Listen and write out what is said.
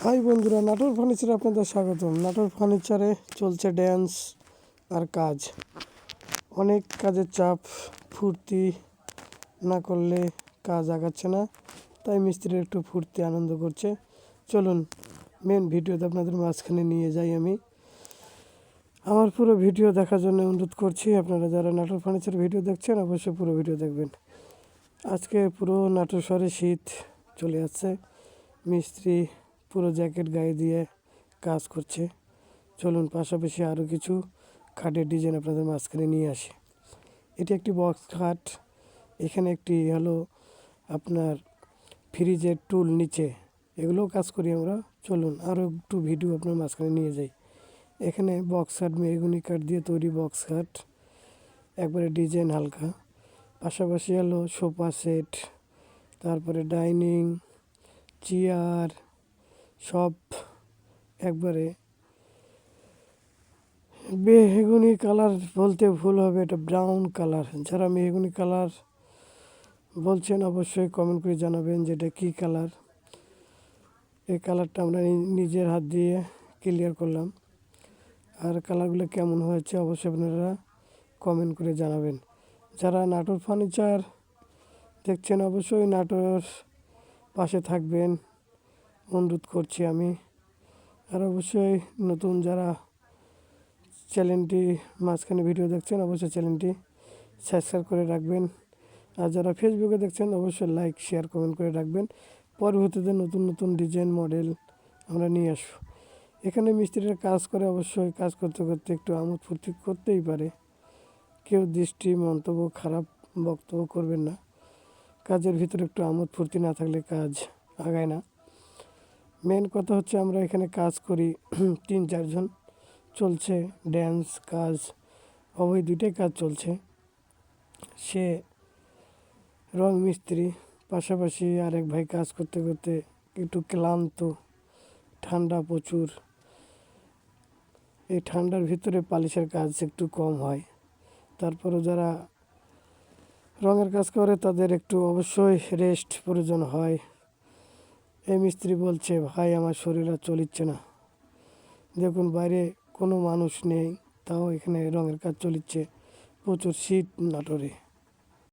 High বন্ধুরা, নাটোর ফার্নিচারে আপনাদের স্বাগতম। নাটোর ফার্নিচারে চলছে ড্যান্স আর কাজ। অনেক কাজের চাপ, ফুর্তি না করলে কাজ আগাচ্ছে না, তাই মিস্ত্রি একটু ফুর্তি আনন্দ করছে। চলুন মেন ভিডিওতে আপনাদের মাঝখানে নিয়ে যাই আমি। আমার পুরো ভিডিও দেখার জন্য অনুরোধ করছি। আপনারা যারা নাটোর ফার্নিচার ভিডিও দেখছেন অবশ্যই পুরো ভিডিও দেখবেন। আজকে পুরো নাটোর শহরে শীত চলে আসছে। মিস্ত্রি পুরো জ্যাকেট গায়ে দিয়ে কাজ করছে। চলুন পাশাপাশি আরও কিছু খাটের ডিজাইন আপনাদের মাঝখানে নিয়ে আসি। এটি একটি বক্স খাট। এখানে একটি হলো আপনার ফ্রিজের টুল নিচে, এগুলোও কাজ করি আমরা। চলুন আরও একটু ভিডিও আপনার মাঝখানে নিয়ে যাই। এখানে বক্স খাট, মেহগনি কাঠ দিয়ে তৈরি বক্স খাট, একবারে ডিজাইন হালকা। পাশাপাশি হলো সোফা সেট, তারপরে ডাইনিং চেয়ার, সব একবারে মেহগনি কালার বলতে ভুল হবে, এটা ব্রাউন কালার। যারা মেহগনি কালার বলছেন অবশ্যই কমেন্ট করে জানাবেন যে এটা কী কালার। এই কালারটা আমরা নিজের হাত দিয়ে ক্লিয়ার করলাম। আর কালারগুলো কেমন হয়েছে অবশ্যই আপনারা কমেন্ট করে জানাবেন। যারা নাটোর ফার্নিচার দেখছেন অবশ্যই নাটোর পাশে থাকবেন অনুরোধ করছি আমি। আর অবশ্যই নতুন যারা চ্যানেলটি মাঝখানে ভিডিও দেখছেন অবশ্যই চ্যানেলটি সাবস্ক্রাইব করে রাখবেন। আর যারা ফেসবুকে দেখছেন অবশ্যই লাইক শেয়ার কমেন্ট করে রাখবেন। পরবর্তীতে নতুন নতুন ডিজাইন মডেল আমরা নিয়ে আসবো। এখানে মিস্ত্রিরা কাজ করে, অবশ্যই কাজ করতে করতে একটু আমোদ ফুর্তি করতেই পারে। কেউ দৃষ্টি মন্তব্য খারাপ বক্তব্য করবেন না। কাজের ভিতরে একটু আমোদ ফুর্তি না থাকলে কাজ আগায় না। মেন কথা হচ্ছে আমরা এখানে কাজ করি 3-4 জন। চলছে ড্যান্স কাজ, উভয় দুইটাই কাজ চলছে। সে রং মিস্ত্রি, পাশাপাশি আরেক ভাই কাজ করতে করতে একটু ক্লান্ত, ঠান্ডা প্রচুর। এই ঠান্ডার ভিতরে পালিশের কাজ একটু কম হয়। তারপরও যারা রঙের কাজ করে তাদের একটু অবশ্যই রেস্ট প্রয়োজন হয়। এই মিস্ত্রি বলছে, ভাই আমার শরীর আর চলিচ্ছে না। দেখুন বাইরে কোনো মানুষ নেই, তাও এখানে রঙের কাজ চলিচ্ছে। প্রচুর শীত নাটোরে।